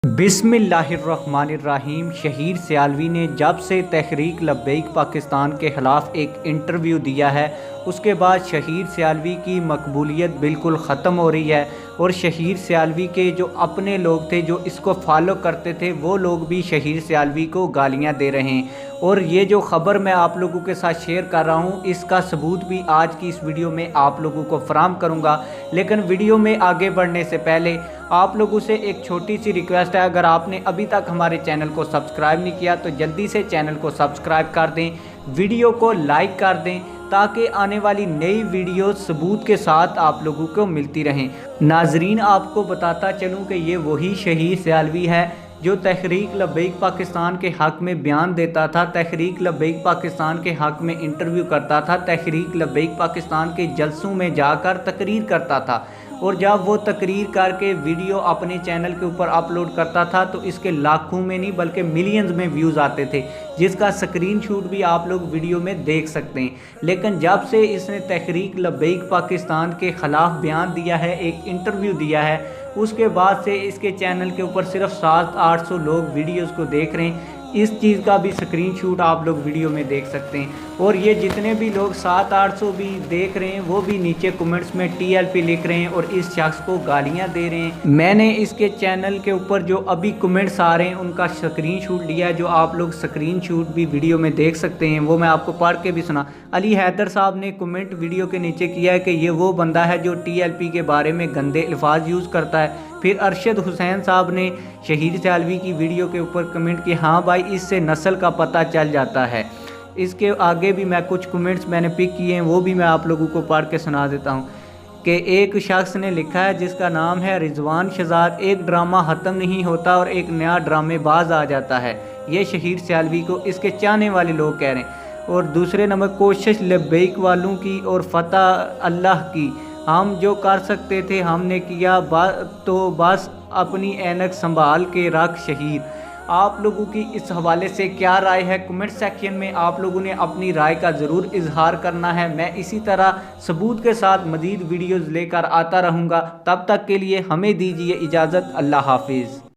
बिस्मिल्लाहिर्रहमानिर्रहीम। शहीर सियालवी ने जब से तहरीक लब्बैक पाकिस्तान के ख़िलाफ़ एक इंटरव्यू दिया है, उसके बाद शहीर सियालवी की मकबूलियत बिल्कुल ख़त्म हो रही है। और शहीर सियालवी के जो अपने लोग थे, जो इसको फॉलो करते थे, वो लोग भी शहीर सियालवी को गालियां दे रहे हैं। और ये जो ख़बर मैं आप लोगों के साथ शेयर कर रहा हूँ, इसका सबूत भी आज की इस वीडियो में आप लोगों को फराहम करूँगा। लेकिन वीडियो में आगे बढ़ने से पहले आप लोगों से एक छोटी सी रिक्वेस्ट है, अगर आपने अभी तक हमारे चैनल को सब्सक्राइब नहीं किया तो जल्दी से चैनल को सब्सक्राइब कर दें, वीडियो को लाइक कर दें, ताकि आने वाली नई वीडियो सबूत के साथ आप लोगों को मिलती रहें। नाजरीन, आपको बताता चलूं कि ये वही शहीर सियालवी है जो तहरीक लब्बैक पाकिस्तान के हक़ में बयान देता था, तहरीक लब्बैक पाकिस्तान के हक़ में इंटरव्यू करता था, तहरीक लब्बैक पाकिस्तान के जलसों में जाकर तकरीर करता था। और जब वो तकरीर करके वीडियो अपने चैनल के ऊपर अपलोड करता था तो इसके लाखों में नहीं बल्कि मिलियंस में व्यूज़ आते थे, जिसका स्क्रीनशॉट भी आप लोग वीडियो में देख सकते हैं। लेकिन जब से इसने तहरीक लब्बैक पाकिस्तान के ख़िलाफ़ बयान दिया है, एक इंटरव्यू दिया है, उसके बाद से इसके चैनल के ऊपर सिर्फ 700-800 लोग वीडियोज़ को देख रहे हैं। इस चीज़ का भी स्क्रीनशॉट आप लोग वीडियो में देख सकते हैं। और ये जितने भी लोग 700-800 भी देख रहे हैं, वो भी नीचे कमेंट्स में TLP लिख रहे हैं और इस शख्स को गालियां दे रहे हैं। मैंने इसके चैनल के ऊपर जो अभी कमेंट्स आ रहे हैं उनका स्क्रीनशॉट लिया है, जो आप लोग स्क्रीनशॉट भी वीडियो में देख सकते हैं, वो मैं आपको पढ़ के भी सुना। अली हैदर साहब ने कमेंट वीडियो के नीचे किया है कि ये वो बंदा है जो TLP के बारे में गंदे अल्फाज यूज़ करता है। फिर अरशद हुसैन साहब ने शहीर सियालवी की वीडियो के ऊपर कमेंट किया, हाँ भाई, इससे नस्ल का पता चल जाता है। इसके आगे भी मैं कुछ कमेंट्स मैंने पिक किए हैं, वो भी मैं आप लोगों को पढ़ के सुना देता हूँ। कि एक शख्स ने लिखा है जिसका नाम है रिजवान शहजाद, एक ड्रामा ख़त्म नहीं होता और एक नया ड्रामेबाज आ जाता है। ये शहीर सियालवी को इसके चाहने वाले लोग कह रहे हैं। और दूसरे नंबर, कोशिश लब्बैक वालों की और फतह अल्लाह की, हम जो कर सकते थे हमने किया, तो बस अपनी ऐनक संभाल के रख शहीद। आप लोगों की इस हवाले से क्या राय है? कमेंट सेक्शन में आप लोगों ने अपनी राय का ज़रूर इजहार करना है। मैं इसी तरह सबूत के साथ मज़ीद वीडियोज़ लेकर आता रहूँगा। तब तक के लिए हमें दीजिए इजाज़त। अल्लाह हाफिज़।